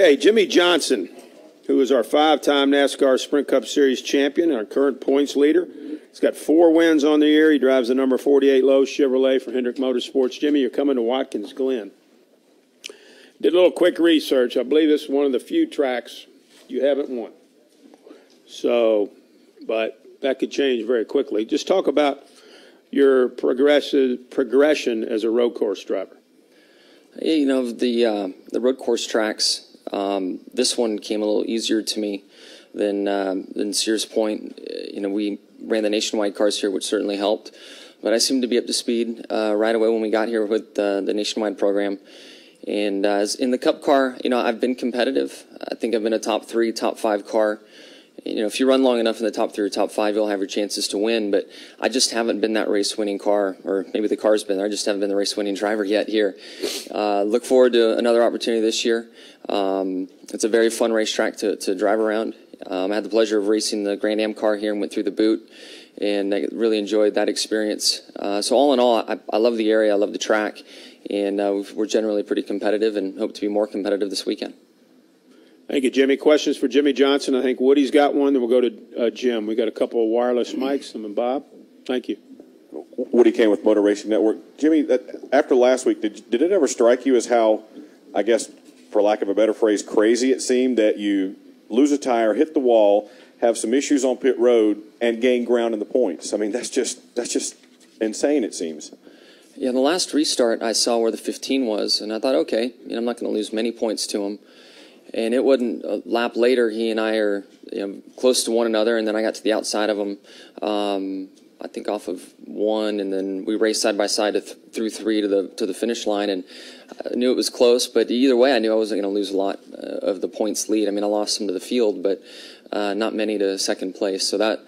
Hey, Jimmie Johnson, who is our 5-time NASCAR Sprint Cup Series champion, our current points leader. He's got 4 wins on the year. He drives the number 48 Lowe's Chevrolet for Hendrick Motorsports. Jimmie, you're coming to Watkins Glen. Did a little quick research. I believe this is one of the few tracks you haven't won. So, but that could change very quickly. Just talk about your progression as a road course driver. You know, the road course tracks, this one came a little easier to me than Sears Point. You know, we ran the nationwide cars here, which certainly helped. But I seemed to be up to speed right away when we got here with the nationwide program. And as in the Cup car, you know, I've been competitive. I think I've been a top 3, top 5 car. You know, if you run long enough in the top 3 or top 5, you'll have your chances to win. But I just haven't been that race-winning car, or maybe the car's been there. I just haven't been the race-winning driver yet here. Look forward to another opportunity this year. It's a very fun racetrack to drive around. I had the pleasure of racing the Grand Am car here and went through the boot, and I really enjoyed that experience. So all in all, I love the area, I love the track, and we're generally pretty competitive and hope to be more competitive this weekend. Thank you, Jimmie. Questions for Jimmie Johnson? I think Woody's got one. Then we'll go to Jim. We got a couple of wireless mics. And Bob. Thank you. Woody Kane with Motor Racing Network. Jimmie, after last week, did it ever strike you as how, I guess, for lack of a better phrase, crazy it seemed that you lose a tire, hit the wall, have some issues on pit road, and gain ground in the points? I mean, that's just insane, it seems. Yeah, the last restart, I saw where the 15 was, and I thought, okay, you know, I'm not going to lose many points to him. And it wasn't a lap later, he and I are, you know, close to one another, and then I got to the outside of him, I think off of 1, and then we raced side by side through 3 to the finish line, and I knew it was close, but either way, I knew I wasn't going to lose a lot of the points lead. I mean, I lost some to the field, but not many to second place, so that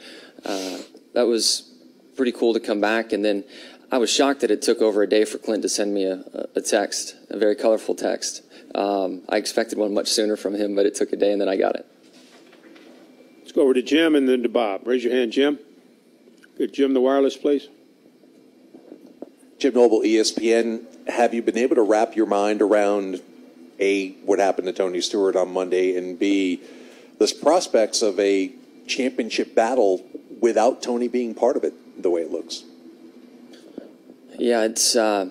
was pretty cool to come back. And then I was shocked that it took over a day for Clint to send me a text, a very colorful text. I expected one much sooner from him, but it took a day, and then I got it. Let's go over to Jim and then to Bob. Raise your hand, Jim. Good. Jim, the wireless, please. Jim Noble, ESPN. Have you been able to wrap your mind around, A, what happened to Tony Stewart on Monday, and B, the prospects of a championship battle without Tony being part of it, the way it looks? Yeah, it's you know,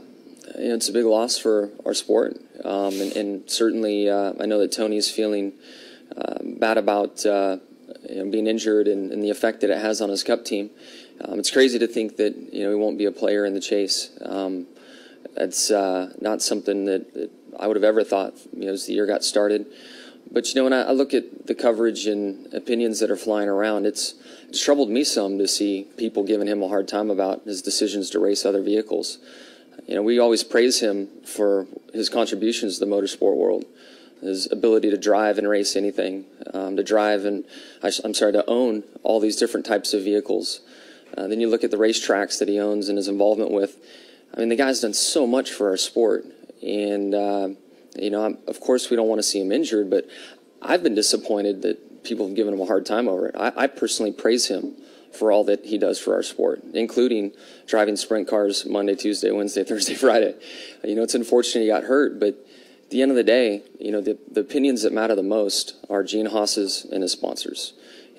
it's a big loss for our sport, and certainly I know that Tony is feeling bad about you know, being injured and the effect that it has on his Cup team. It's crazy to think that, you know, he won't be a player in the chase. That's not something that I would have ever thought, you know, as the year got started. But, you know, when I look at the coverage and opinions that are flying around, it's troubled me some to see people giving him a hard time about his decisions to race other vehicles. You know, we always praise him for his contributions to the motorsport world, his ability to drive and race anything, to own all these different types of vehicles. Then you look at the racetracks that he owns and his involvement with. I mean, the guy's done so much for our sport. And, you know, of course we don't want to see him injured, but I've been disappointed that people have given him a hard time over it. I personally praise him for all that he does for our sport, including driving sprint cars Monday, Tuesday, Wednesday, Thursday, Friday. You know, it's unfortunate he got hurt, but at the end of the day, you know, the opinions that matter the most are Gene Haas's and his sponsors.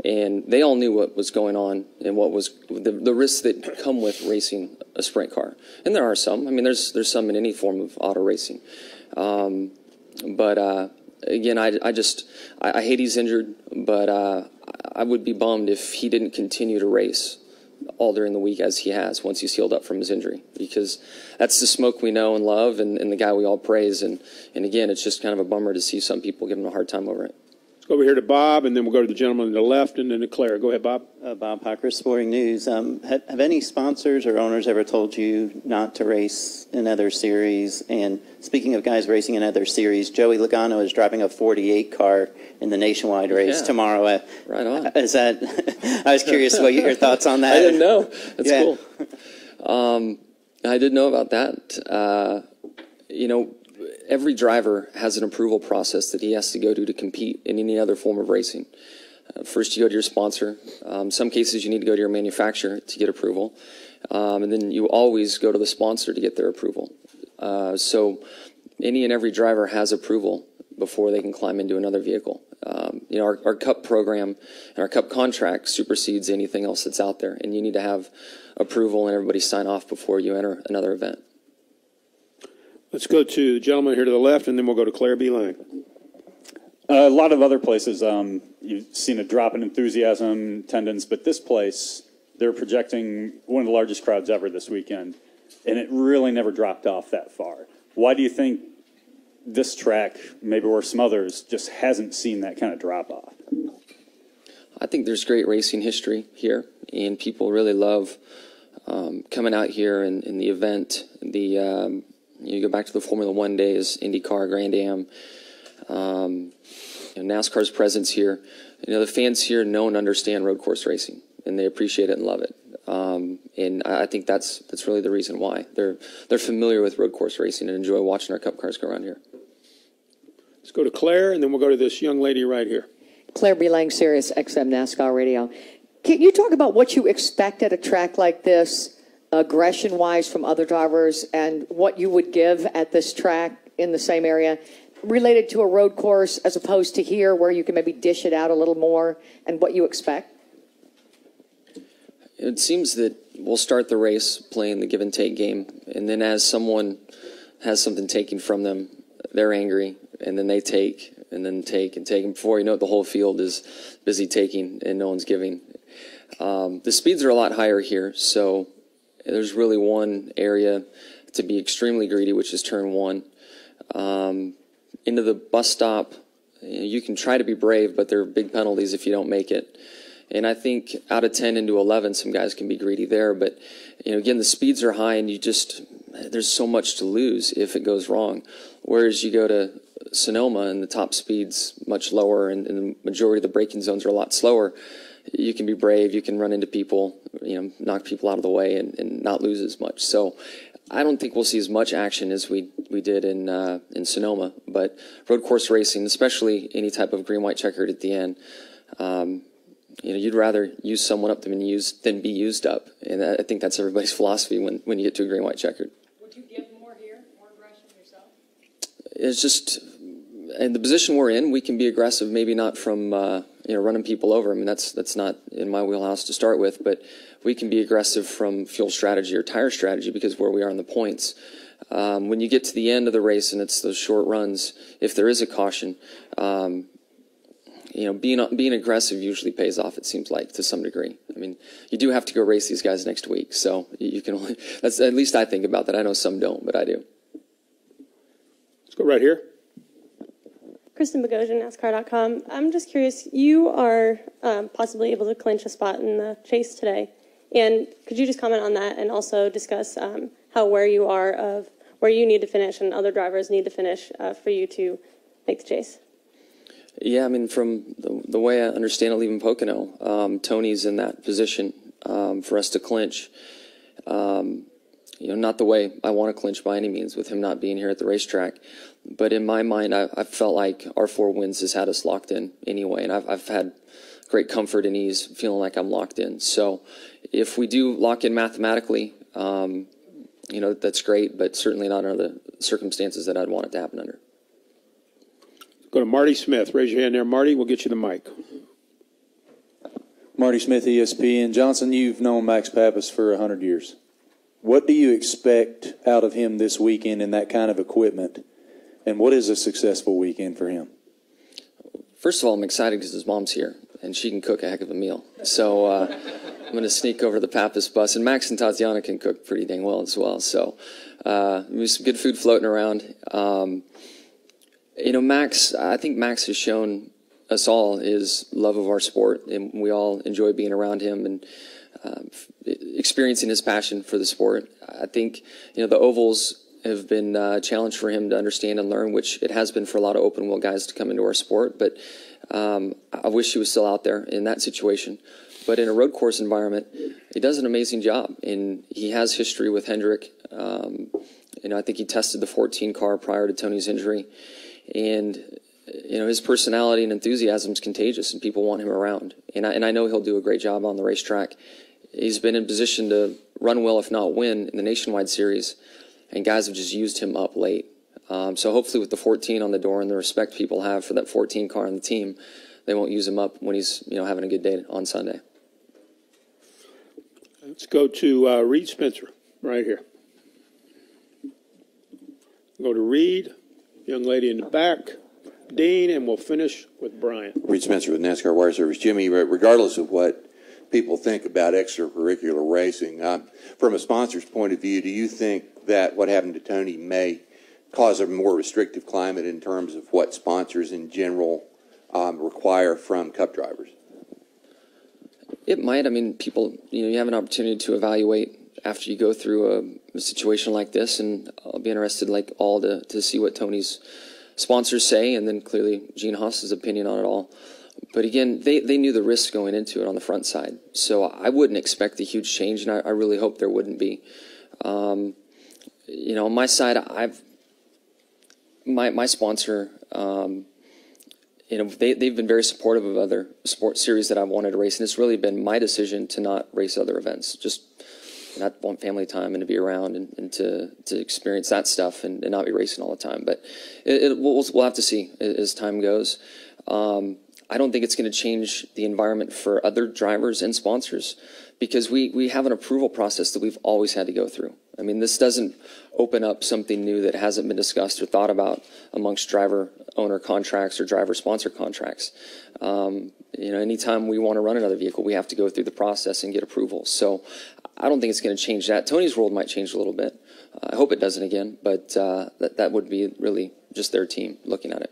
And they all knew what was going on and what was the risks that come with racing a sprint car. And there are some. I mean, there's some in any form of auto racing. Again, I hate he's injured, but I would be bummed if he didn't continue to race all during the week as he has once he's healed up from his injury, because that's the Smoke we know and love and the guy we all praise. And again, it's just kind of a bummer to see some people give him a hard time over it. Let's go over here to Bob, and then we'll go to the gentleman to the left, and then to Claire. Go ahead, Bob. Bob Hocker, Sporting News. Have any sponsors or owners ever told you not to race in other series? And speaking of guys racing in other series, Joey Logano is driving a 48 car in the nationwide race tomorrow. Right on. Is that? I was curious what your thoughts on that. I didn't know. That's cool. I did know about that. You know, every driver has an approval process that he has to go to compete in any other form of racing. First, you go to your sponsor. Some cases, you need to go to your manufacturer to get approval. And then you always go to the sponsor to get their approval. So any and every driver has approval before they can climb into another vehicle. Our Cup program and our Cup contract supersedes anything else that's out there, and you need to have approval and everybody sign off before you enter another event. Let's go to the gentleman here to the left, and then we'll go to Claire B. Lang. A lot of other places, you've seen a drop in enthusiasm, attendance, but this place, they're projecting one of the largest crowds ever this weekend, and it really never dropped off that far. Why do you think this track, maybe or some others, just hasn't seen that kind of drop-off? I think there's great racing history here, and people really love coming out here and the event. You go back to the Formula One days, IndyCar, Grand Am, NASCAR's presence here. The fans here know and understand road course racing, and they appreciate it and love it. And I think that's really the reason why they're familiar with road course racing and enjoy watching our Cup cars go around here. Let's go to Claire, and then we'll go to this young lady right here. Claire B. Lang, Sirius XM NASCAR Radio. Can you talk about what you expect at a track like this, aggression-wise from other drivers, and what you would give at this track in the same area, related to a road course as opposed to here where you can maybe dish it out a little more, and what you expect? It seems that we'll start the race playing the give-and-take game, and then as someone has something taken from them, they're angry, and then they take, and then take, and take, and before you know it, the whole field is busy taking, and no one's giving. The speeds are a lot higher here, so there's really one area to be extremely greedy, which is turn one. Into the bus stop, you can try to be brave, but there are big penalties if you don't make it. And I think out of 10 into 11, some guys can be greedy there. But, again, the speeds are high, and there's so much to lose if it goes wrong. Whereas you go to Sonoma, and the top speed's much lower, and the majority of the braking zones are a lot slower. You can be brave, you can run into people, knock people out of the way and not lose as much. So I don't think we'll see as much action as we did in Sonoma. But road course racing, especially any type of green-white checkered at the end, you'd rather use someone up than be used up. And I think that's everybody's philosophy when you get to a green-white checkered. Would you give more here, more aggression yourself? It's just, in the position we're in, we can be aggressive, maybe not from running people over. I mean, that's not in my wheelhouse to start with, but we can be aggressive from fuel strategy or tire strategy because where we are in the points. When you get to the end of the race and it's those short runs, if there is a caution, being aggressive usually pays off, it seems like, to some degree. I mean, you do have to go race these guys next week, so you can only, that's at least I think about that. I know some don't, but I do. Let's go right here. Kristen Bogosian, NASCAR.com. I'm just curious, you are possibly able to clinch a spot in the chase today. And could you just comment on that and also discuss where you are of where you need to finish and other drivers need to finish for you to make the chase? Yeah, I mean, from the way I understand it, leaving Pocono, Tony's in that position for us to clinch. Not the way I want to clinch by any means with him not being here at the racetrack. But in my mind, I felt like our 4 wins has had us locked in anyway. And I've had great comfort and ease feeling like I'm locked in. So if we do lock in mathematically, that's great, but certainly not under the circumstances that I'd want it to happen under. Go to Marty Smith. Raise your hand there, Marty. We'll get you the mic. Marty Smith, ESPN. Johnson, you've known Max Pappas for 100 years. What do you expect out of him this weekend in that kind of equipment? And what is a successful weekend for him? First of all, I'm excited because his mom's here, and she can cook a heck of a meal. So I'm going to sneak over to the Pappas bus. And Max and Tatiana can cook pretty dang well as well. So there's some good food floating around. Max, I think Max has shown us all his love of our sport, and we all enjoy being around him and experiencing his passion for the sport. I think, the ovals have been a challenge for him to understand and learn, which it has been for a lot of open wheel guys to come into our sport. But I wish he was still out there in that situation. But in a road course environment, he does an amazing job, and he has history with Hendrick. I think he tested the 14 car prior to Tony's injury. And, his personality and enthusiasm is contagious, and people want him around. And I know he'll do a great job on the racetrack. He's been in position to run well, if not win, in the Nationwide Series, and guys have just used him up late. So hopefully with the 14 on the door and the respect people have for that 14 car on the team, they won't use him up when he's having a good day on Sunday. Let's go to Reed Spencer right here. Go to Reed, young lady in the back, Dean, and we'll finish with Brian. Reed Spencer with NASCAR Wire Service. Jimmie, regardless of what people think about extracurricular racing, from a sponsor's point of view, do you think that what happened to Tony may cause a more restrictive climate in terms of what sponsors in general require from Cup drivers? It might. I mean, people, you have an opportunity to evaluate after you go through a situation like this, and I'll be interested, to see what Tony's sponsors say, and then clearly Gene Haas's opinion on it all. But again, they knew the risks going into it on the front side, so I wouldn't expect a huge change, and I really hope there wouldn't be. On my side, my sponsor, they've been very supportive of other sports series that I've wanted to race, and it's really been my decision to not race other events. Just not want family time and to be around and to experience that stuff and not be racing all the time. But we'll have to see as time goes. I don't think it's going to change the environment for other drivers and sponsors because we have an approval process that we've always had to go through. I mean, this doesn't open up something new that hasn't been discussed or thought about amongst driver-owner contracts or driver-sponsor contracts. Anytime we want to run another vehicle, we have to go through the process and get approval. So I don't think it's going to change that. Tony's world might change a little bit. I hope it doesn't again, but that would be really just their team looking at it.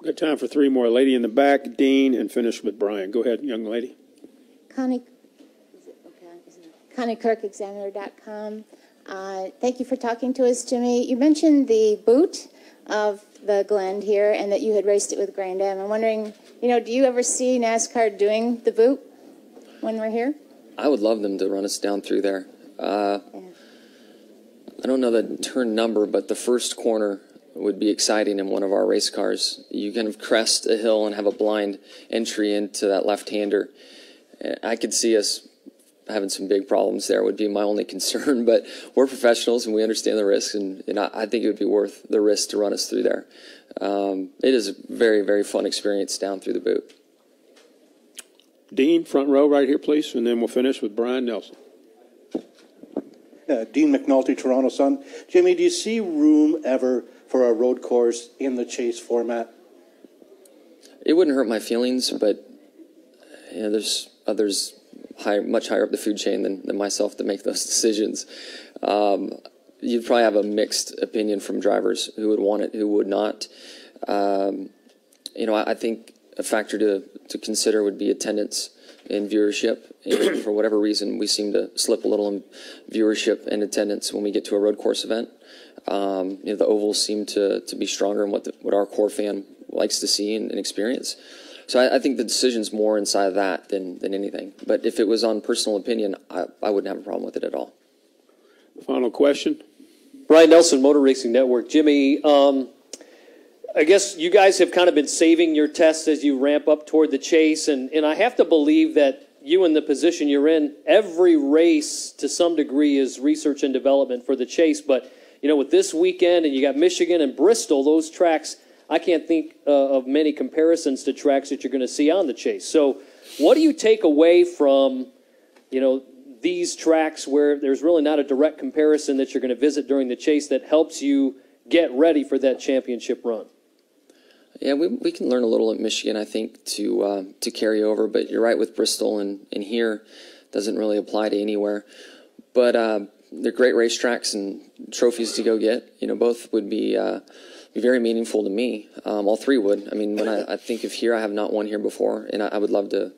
Got time for three more. Lady in the back, Dean, and finish with Brian. Go ahead, young lady. Connie Kirk, Examiner.com. Thank you for talking to us, Jimmie. You mentioned the boot of the Glen here and that you had raced it with Grand Am. I'm wondering, do you ever see NASCAR doing the boot when we're here? I would love them to run us down through there. I don't know the turn number, but the first corner would be exciting in one of our race cars. You kind of crest a hill and have a blind entry into that left-hander. I could see us having some big problems there would be my only concern, but we're professionals and we understand the risks, and I think it would be worth the risk to run us through there. It is a very, very fun experience down through the boot. Dean, front row right here, please, and then we'll finish with Brian Nelson. Dean McNulty, Toronto Sun. Jimmie, do you see room ever for a road course in the chase format? It wouldn't hurt my feelings, but there's others much higher up the food chain than myself to make those decisions. You'd probably have a mixed opinion from drivers who would want it, who would not. I think a factor to consider would be attendance and viewership. And for whatever reason, we seem to slip a little in viewership and attendance when we get to a road course event. The ovals seem to be stronger in what our core fan likes to see and experience. So I think the decision's more inside of that than anything. But if it was on personal opinion, I wouldn't have a problem with it at all. Final question. Brian Nelson, Motor Racing Network. Jimmie, I guess you guys have kind of been saving your tests as you ramp up toward the chase, and I have to believe that you in the position you're in, every race to some degree is research and development for the chase. But, with this weekend and you got Michigan and Bristol, those tracks, I can't think of many comparisons to tracks that you're going to see on the chase. So what do you take away from, these tracks where there's really not a direct comparison that you're going to visit during the chase that helps you get ready for that championship run? Yeah, we can learn a little at Michigan, I think, to carry over. But you're right with Bristol and here doesn't really apply to anywhere. But they're great racetracks and trophies to go get. Both would be very meaningful to me. All three would. I mean, when I think of here, I have not won here before, and I would love to